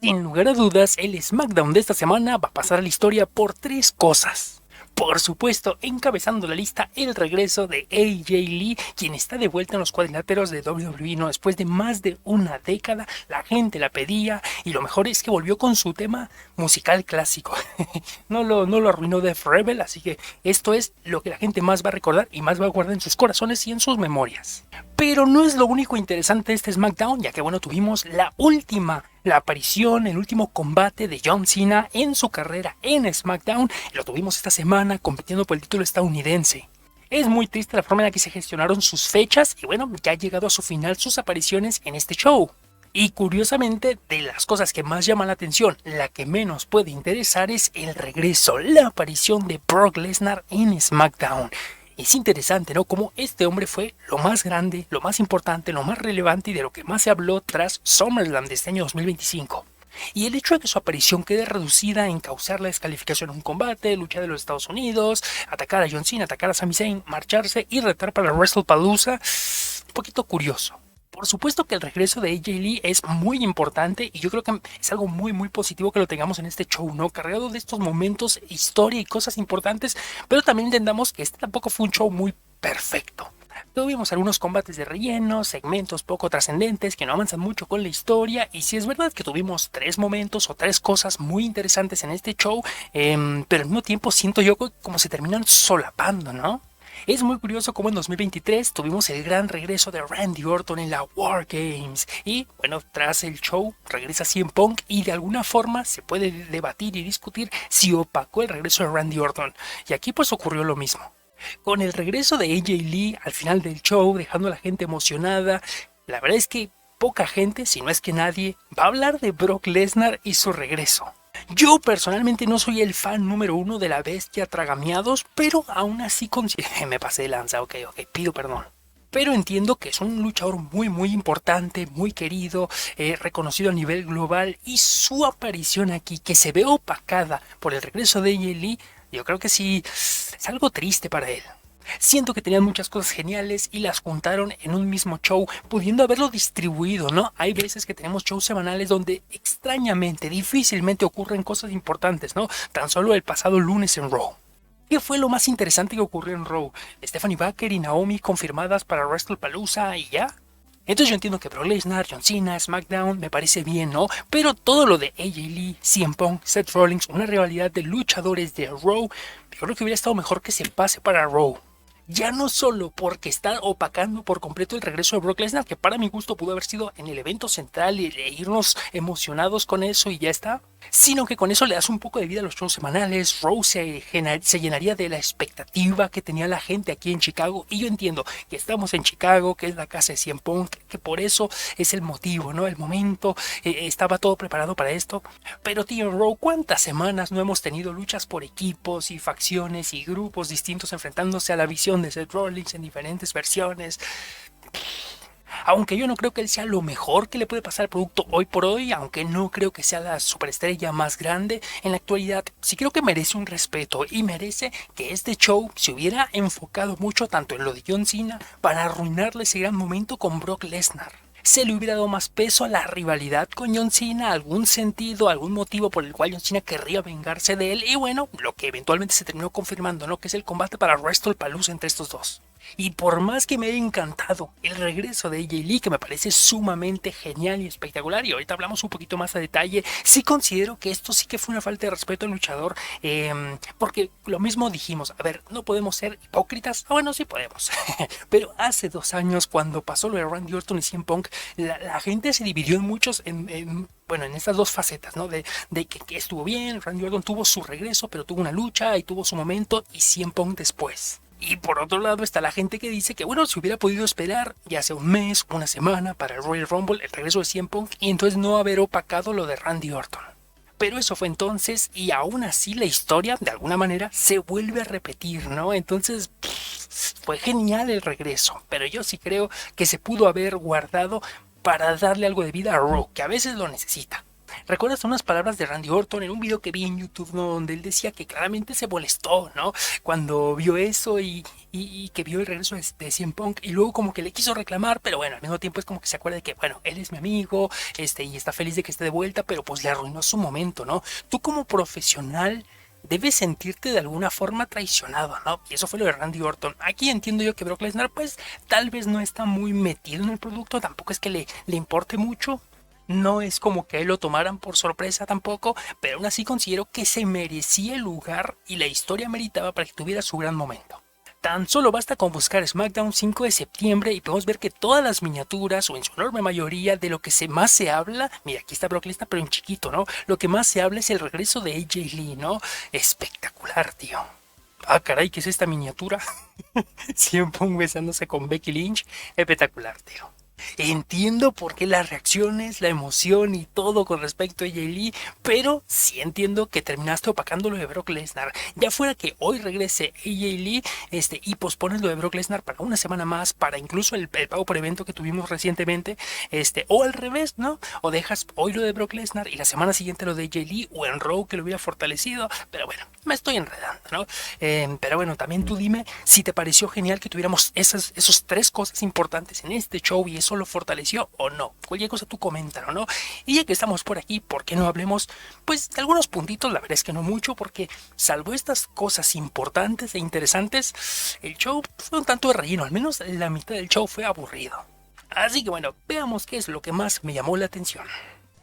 Sin lugar a dudas, el SmackDown de esta semana va a pasar a la historia por tres cosas. Por supuesto, encabezando la lista, el regreso de AJ Lee, quien está de vuelta en los cuadriláteros de WWE, ¿no? Después de más de una década, la gente la pedía, y lo mejor es que volvió con su tema musical clásico. no lo arruinó Def Rebel, así que esto es lo que la gente más va a recordar y más va a guardar en sus corazones y en sus memorias. Pero no es lo único interesante de este SmackDown, ya que bueno, tuvimos la aparición, el último combate de John Cena en su carrera en SmackDown. Lo tuvimos esta semana compitiendo por el título estadounidense. Es muy triste la forma en la que se gestionaron sus fechas y bueno, ya ha llegado a su final sus apariciones en este show. Y curiosamente, de las cosas que más llaman la atención, la que menos puede interesar es el regreso, la aparición de Brock Lesnar en SmackDown. Es interesante, ¿no? Cómo este hombre fue lo más grande, lo más importante, lo más relevante y de lo que más se habló tras SummerSlam de este año 2025. Y el hecho de que su aparición quede reducida en causar la descalificación en un combate, lucha de los Estados Unidos, atacar a John Cena, atacar a Sami Zayn, marcharse y retar para WrestlePalooza, un poquito curioso. Por supuesto que el regreso de AJ Lee es muy importante y yo creo que es algo muy positivo que lo tengamos en este show, ¿no? Cargado de estos momentos, historia y cosas importantes, pero también entendamos que este tampoco fue un show muy perfecto. Tuvimos algunos combates de relleno, segmentos poco trascendentes que no avanzan mucho con la historia, y sí es verdad que tuvimos tres momentos o tres cosas muy interesantes en este show, pero al mismo tiempo siento yo como se terminan solapando, ¿no? Es muy curioso cómo en 2023 tuvimos el gran regreso de Randy Orton en la War Games y bueno, tras el show regresa CM Punk y de alguna forma se puede debatir y discutir si opacó el regreso de Randy Orton, y aquí pues ocurrió lo mismo. Con el regreso de AJ Lee al final del show, dejando a la gente emocionada, la verdad es que poca gente, si no es que nadie, va a hablar de Brock Lesnar y su regreso. Yo personalmente no soy el fan número uno de la bestia tragamiados, pero aún así me pasé de lanza, ok, pido perdón. Pero entiendo que es un luchador muy importante, muy querido, reconocido a nivel global, y su aparición aquí, que se ve opacada por el regreso de AJ Lee, yo creo que sí es algo triste para él. Siento que tenían muchas cosas geniales y las juntaron en un mismo show, pudiendo haberlo distribuido, ¿no? Hay veces que tenemos shows semanales donde extrañamente, difícilmente ocurren cosas importantes, ¿no? Tan solo el pasado lunes en Raw. ¿Qué fue lo más interesante que ocurrió en Raw? Stephanie Baker y Naomi confirmadas para WrestlePalooza y ya. Entonces yo entiendo que Brock Lesnar, John Cena, SmackDown, me parece bien, ¿no? Pero todo lo de AJ Lee, CM Punk, Seth Rollins, una rivalidad de luchadores de Raw, yo creo que hubiera estado mejor que se pase para Raw. Ya no solo porque está opacando por completo el regreso de Brock Lesnar, que para mi gusto pudo haber sido en el evento central e irnos emocionados con eso y ya está, sino que con eso le das un poco de vida a los shows semanales. Raw se llenaría de la expectativa que tenía la gente aquí en Chicago, y yo entiendo que estamos en Chicago, que es la casa de CM Punk, que por eso es el motivo, ¿no? El momento, estaba todo preparado para esto, pero tío Raw, ¿cuántas semanas no hemos tenido luchas por equipos y facciones y grupos distintos enfrentándose a la visión de Seth Rollins en diferentes versiones? Aunque yo no creo que él sea lo mejor que le puede pasar al producto hoy por hoy, aunque no creo que sea la superestrella más grande en la actualidad, sí creo que merece un respeto y merece que este show se hubiera enfocado mucho tanto en lo de John Cena para arruinarle ese gran momento con Brock Lesnar. Se le hubiera dado más peso a la rivalidad con John Cena, algún sentido, algún motivo por el cual John Cena querría vengarse de él, y bueno, lo que eventualmente se terminó confirmando, ¿no? Que es el combate para WrestlePalooza entre estos dos. Y por más que me haya encantado el regreso de AJ Lee, que me parece sumamente genial y espectacular, y ahorita hablamos un poquito más a detalle, sí considero que esto sí que fue una falta de respeto al luchador, porque lo mismo dijimos, a ver, no podemos ser hipócritas. Bueno, sí podemos, pero hace 2 años cuando pasó lo de Randy Orton y CM Punk, la gente se dividió en muchos, bueno, en estas dos facetas, ¿no? De que estuvo bien, Randy Orton tuvo su regreso, pero tuvo una lucha y tuvo su momento, y CM Punk después. Y por otro lado está la gente que dice que bueno, se hubiera podido esperar ya sea un mes, una semana para el Royal Rumble, el regreso de CM Punk, y entonces no haber opacado lo de Randy Orton. Pero eso fue entonces, y aún así la historia de alguna manera se vuelve a repetir, ¿no? Entonces fue genial el regreso, pero yo sí creo que se pudo haber guardado para darle algo de vida a Raw, que a veces lo necesita. ¿Recuerdas unas palabras de Randy Orton en un video que vi en YouTube, ¿no? Donde él decía que claramente se molestó, ¿no? Cuando vio eso y que vio el regreso de CM Punk y luego como que le quiso reclamar, pero bueno, al mismo tiempo es como que se acuerda de que, bueno, él es mi amigo, y está feliz de que esté de vuelta, pero pues le arruinó su momento, ¿no? Tú como profesional debes sentirte de alguna forma traicionado, ¿no? Y eso fue lo de Randy Orton. Aquí entiendo yo que Brock Lesnar, pues, tal vez no está muy metido en el producto, tampoco es que le importe mucho. No es como que a él lo tomaran por sorpresa tampoco, pero aún así considero que se merecía el lugar y la historia meritaba para que tuviera su gran momento. Tan solo basta con buscar SmackDown 5 de septiembre y podemos ver que todas las miniaturas, o en su enorme mayoría, de lo que más se habla, mira, aquí está Brock Lesnar, pero en chiquito, ¿no? Lo que más se habla es el regreso de AJ Lee, ¿no? Espectacular, tío. Ah, caray, ¿qué es esta miniatura? Siempre besándose con Becky Lynch. Espectacular, tío. Entiendo por qué las reacciones, la emoción y todo con respecto a AJ Lee, pero sí entiendo que terminaste opacando lo de Brock Lesnar. Ya fuera que hoy regrese AJ Lee y pospones lo de Brock Lesnar para una semana más, para incluso el pago por evento que tuvimos recientemente, o al revés, ¿no? O dejas hoy lo de Brock Lesnar y la semana siguiente lo de AJ Lee, o en Raw que lo hubiera fortalecido, pero bueno, me estoy enredando, ¿no? Pero bueno, también tú dime si te pareció genial que tuviéramos esos tres cosas importantes en este show y eso lo fortaleció o no. Cualquier cosa tú coméntalo, ¿no? Y ya que estamos por aquí, ¿por qué no hablemos? Pues de algunos puntitos, la verdad es que no mucho, porque salvo estas cosas importantes e interesantes, el show fue un tanto de relleno, al menos la mitad del show fue aburrido. Así que bueno, veamos qué es lo que más me llamó la atención.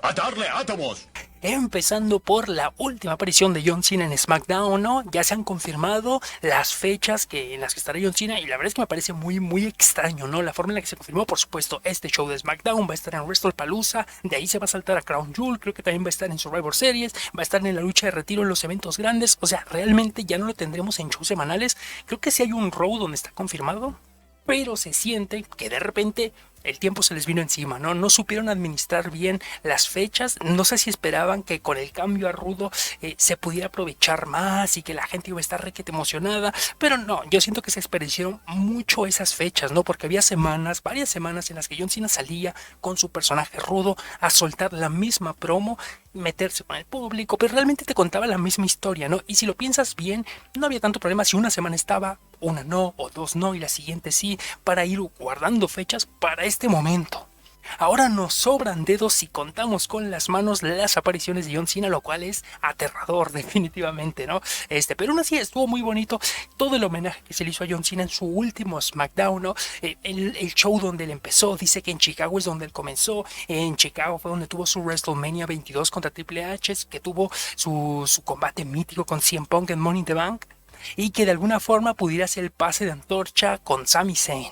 ¡A darle átomos! Empezando por la última aparición de John Cena en SmackDown, ¿no? Ya se han confirmado las fechas en las que estará John Cena y la verdad es que me parece muy extraño, ¿no? La forma en la que se confirmó, por supuesto, este show de SmackDown va a estar en WrestlePalooza, de ahí se va a saltar a Crown Jewel, creo que también va a estar en Survivor Series, va a estar en la lucha de retiro en los eventos grandes, o sea, realmente ya no lo tendremos en shows semanales, creo que sí hay un Raw donde está confirmado, pero se siente que de repente el tiempo se les vino encima, ¿no? No supieron administrar bien las fechas, no sé si esperaban que con el cambio a rudo se pudiera aprovechar más y que la gente iba a estar requete emocionada, pero no, yo siento que se desperdiciaron mucho esas fechas, ¿no? Porque había semanas, varias semanas en las que John Cena salía con su personaje rudo a soltar la misma promo, meterse con el público, pero realmente te contaba la misma historia, ¿no? Y si lo piensas bien, no había tanto problema si una semana estaba, una no, o dos no, y la siguiente sí, para ir guardando fechas para este momento. Ahora nos sobran dedos si contamos con las manos las apariciones de John Cena, lo cual es aterrador definitivamente, ¿no? Pero aún así estuvo muy bonito todo el homenaje que se le hizo a John Cena en su último SmackDown, ¿no? El show donde él empezó, dice que en Chicago es donde él comenzó, en Chicago fue donde tuvo su WrestleMania 22 contra Triple H, que tuvo su combate mítico con CM Punk en Money in the Bank, y que de alguna forma pudiera ser el pase de antorcha con Sami Zayn.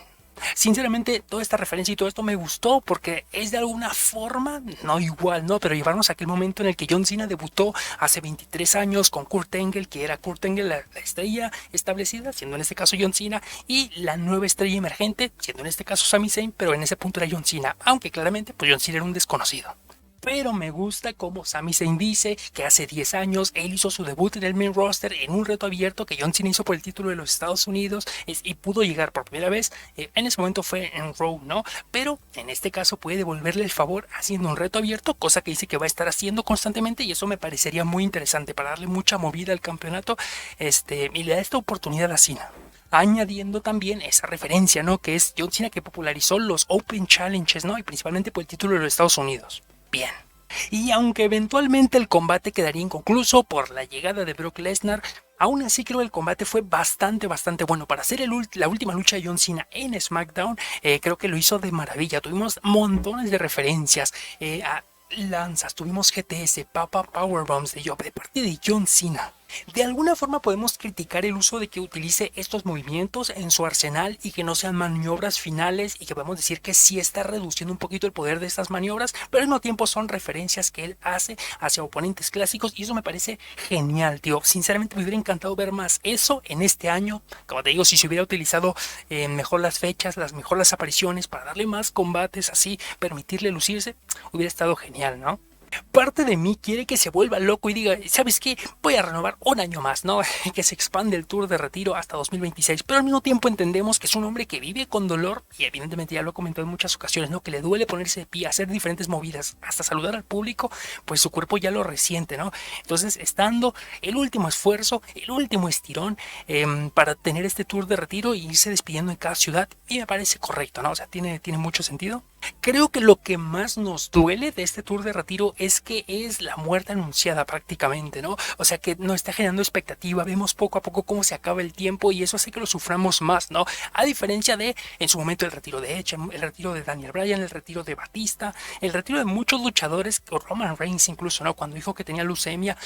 Sinceramente, toda esta referencia y todo esto me gustó porque es de alguna forma, no igual, ¿no? Pero llevarnos a aquel momento en el que John Cena debutó hace 23 años con Kurt Angle, que era Kurt Angle la estrella establecida, siendo en este caso John Cena, y la nueva estrella emergente, siendo en este caso Sami Zayn, pero en ese punto era John Cena, aunque claramente pues John Cena era un desconocido. Pero me gusta como Sami Zayn dice que hace 10 años él hizo su debut en el main roster en un reto abierto que John Cena hizo por el título de los Estados Unidos y pudo llegar por primera vez. En ese momento fue en Raw, ¿no? Pero en este caso puede devolverle el favor haciendo un reto abierto, cosa que dice que va a estar haciendo constantemente y eso me parecería muy interesante para darle mucha movida al campeonato y le da esta oportunidad a Cena. Añadiendo también esa referencia, ¿no? Que es John Cena que popularizó los Open Challenges, ¿no? Y principalmente por el título de los Estados Unidos. Bien. Y aunque eventualmente el combate quedaría inconcluso por la llegada de Brock Lesnar, aún así creo que el combate fue bastante bueno. Para hacer la última lucha de John Cena en SmackDown, creo que lo hizo de maravilla. Tuvimos montones de referencias a lanzas, tuvimos GTS, Papa Powerbombs de parte de John Cena. De alguna forma podemos criticar el uso de que utilice estos movimientos en su arsenal y que no sean maniobras finales y que podemos decir que sí está reduciendo un poquito el poder de estas maniobras, pero al mismo tiempo son referencias que él hace hacia oponentes clásicos y eso me parece genial, tío. Sinceramente me hubiera encantado ver más eso en este año. Como te digo, si se hubiera utilizado mejor las fechas, mejor las apariciones para darle más combates así, permitirle lucirse, hubiera estado genial, ¿no? Parte de mí quiere que se vuelva loco y diga, ¿sabes qué? Voy a renovar un año más, ¿no? Que se expande el tour de retiro hasta 2026, pero al mismo tiempo entendemos que es un hombre que vive con dolor y evidentemente ya lo he comentado en muchas ocasiones, ¿no? Que le duele ponerse de pie, hacer diferentes movidas, hasta saludar al público, pues su cuerpo ya lo resiente, ¿no? Entonces está dando el último esfuerzo, el último estirón para tener este tour de retiro y irse despidiendo en cada ciudad y me parece correcto, ¿no? O sea, tiene mucho sentido. Creo que lo que más nos duele de este tour de retiro es que es la muerte anunciada prácticamente, ¿no? O sea que nos está generando expectativa, vemos poco a poco cómo se acaba el tiempo y eso hace que lo suframos más, ¿no? A diferencia de en su momento el retiro de Edge, el retiro de Daniel Bryan, el retiro de Batista, el retiro de muchos luchadores, o Roman Reigns incluso, ¿no? Cuando dijo que tenía leucemia,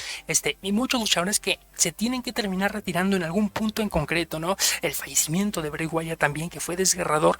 y muchos luchadores que se tienen que terminar retirando en algún punto en concreto, ¿no? El fallecimiento de Bray Wyatt también, que fue desgarrador,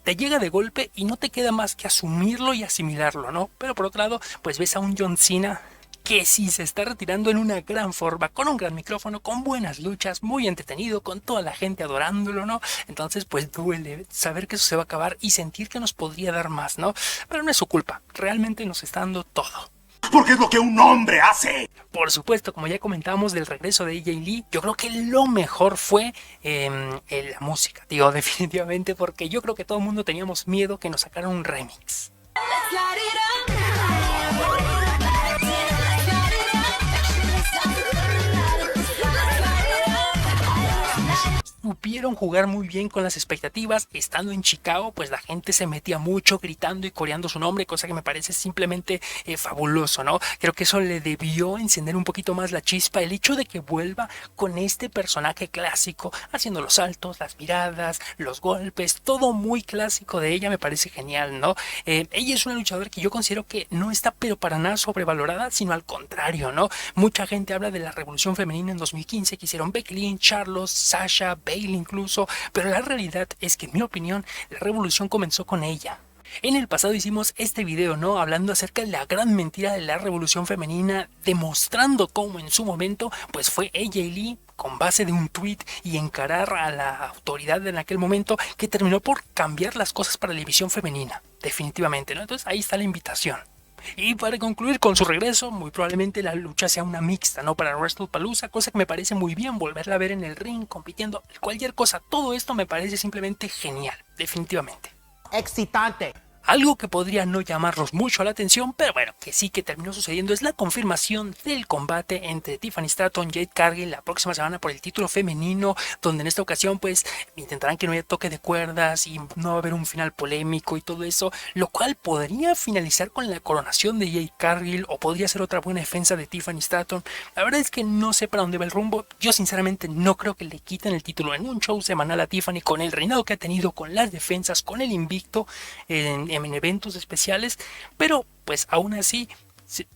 te llega de golpe y no te queda más que asumirlo y asimilarlo, ¿no? Pero por otro lado, pues ves a un John Cena que sí se está retirando en una gran forma, con un gran micrófono, con buenas luchas, muy entretenido, con toda la gente adorándolo, ¿no? Entonces, pues duele saber que eso se va a acabar y sentir que nos podría dar más, ¿no? Pero no es su culpa, realmente nos está dando todo. Porque es lo que un hombre hace. Por supuesto, como ya comentábamos del regreso de AJ Lee, yo creo que lo mejor fue la música, digo, definitivamente, porque yo creo que todo el mundo teníamos miedo que nos sacaran un remix. Supieron jugar muy bien con las expectativas. Estando en Chicago, pues la gente se metía mucho gritando y coreando su nombre, cosa que me parece simplemente fabuloso, ¿no? Creo que eso le debió encender un poquito más la chispa, el hecho de que vuelva con este personaje clásico, haciendo los saltos, las miradas, los golpes, todo muy clásico de ella, me parece genial, ¿no? Ella es una luchadora que yo considero que no está pero para nada sobrevalorada, sino al contrario, ¿no? Mucha gente habla de la revolución femenina en 2015 que hicieron Becky Lynch, Charlotte, Sasha, Bayley incluso, pero la realidad es que en mi opinión la revolución comenzó con ella. En el pasado hicimos este video, ¿no? Hablando acerca de la gran mentira de la revolución femenina, demostrando cómo en su momento pues fue AJ Lee con base de un tweet y encarar a la autoridad en aquel momento que terminó por cambiar las cosas para la división femenina, definitivamente, ¿no? Entonces ahí está la invitación. Y para concluir con su regreso, muy probablemente la lucha sea una mixta, ¿no? Para WrestlePalooza, cosa que me parece muy bien, volverla a ver en el ring, compitiendo, cualquier cosa. Todo esto me parece simplemente genial, definitivamente. Excitante. Algo que podría no llamarnos mucho la atención, pero bueno, que sí que terminó sucediendo es la confirmación del combate entre Tiffany Stratton y Jade Cargill la próxima semana por el título femenino, donde en esta ocasión pues intentarán que no haya toque de cuerdas y no va a haber un final polémico y todo eso, lo cual podría finalizar con la coronación de Jade Cargill o podría ser otra buena defensa de Tiffany Stratton. La verdad es que no sé para dónde va el rumbo. Yo sinceramente no creo que le quiten el título en un show semanal a Tiffany con el reinado que ha tenido, con las defensas, con el invicto en eventos especiales, pero pues aún así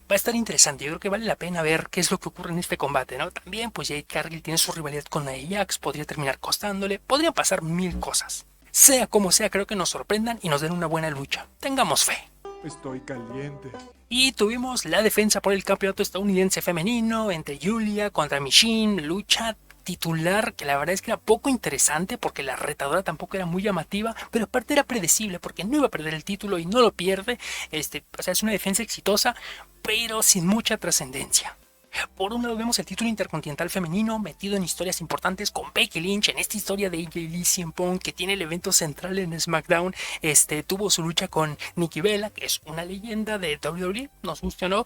va a estar interesante. Yo creo que vale la pena ver qué es lo que ocurre en este combate, ¿no? También pues Jade Cargill tiene su rivalidad con Nia Jax, podría terminar costándole, podrían pasar mil cosas. Sea como sea, creo que nos sorprendan y nos den una buena lucha. Tengamos fe. Estoy caliente. Y tuvimos la defensa por el campeonato estadounidense femenino entre Julia contra Michin, lucha titular que la verdad es que era poco interesante porque la retadora tampoco era muy llamativa, pero aparte era predecible porque no iba a perder el título y no lo pierde. O sea, es una defensa exitosa, pero sin mucha trascendencia. Por un lado vemos el título intercontinental femenino metido en historias importantes con Becky Lynch, en esta historia de AJ Lee, CM Punk, que tiene el evento central en SmackDown. Tuvo su lucha con Nikki Bella, que es una leyenda de WWE, nos guste o no.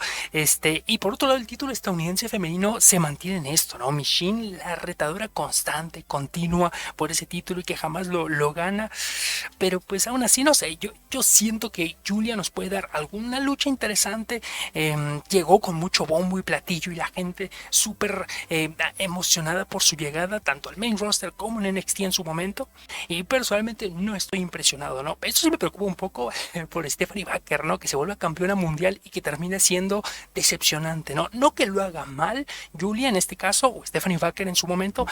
Y por otro lado el título estadounidense femenino se mantiene en esto, ¿no? Michin, la retadora constante, continua por ese título y que jamás lo gana. Pero pues aún así, no sé, yo siento que Julia nos puede dar alguna lucha interesante. Llegó con mucho bombo y platillo y la gente súper emocionada por su llegada tanto al main roster como en NXT en su momento, y personalmente no estoy impresionado, ¿no? Eso sí me preocupa un poco por Stephanie Baker, ¿no? Que se vuelva campeona mundial y que termine siendo decepcionante, ¿no? No que lo haga mal Julia en este caso o Stephanie Baker en su momento,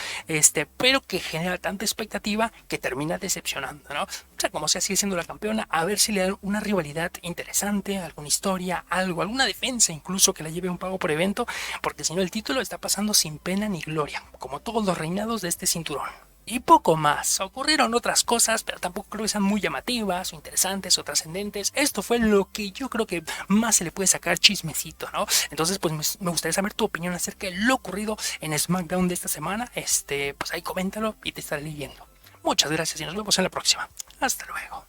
pero que genera tanta expectativa que termina decepcionando, ¿no? O sea, como sea, sigue siendo la campeona, a ver si le dan una rivalidad interesante, alguna historia, algo, alguna defensa incluso que la lleve a un pago por evento, porque si no el título está pasando sin pena ni gloria, como todos los reinados de este cinturón. Y poco más. Ocurrieron otras cosas, pero tampoco creo que sean muy llamativas o interesantes o trascendentes. Esto fue lo que yo creo que más se le puede sacar chismecito, ¿no? Entonces, pues me gustaría saber tu opinión acerca de lo ocurrido en SmackDown de esta semana. Pues ahí coméntalo y te estaré leyendo. Muchas gracias y nos vemos en la próxima. Hasta luego.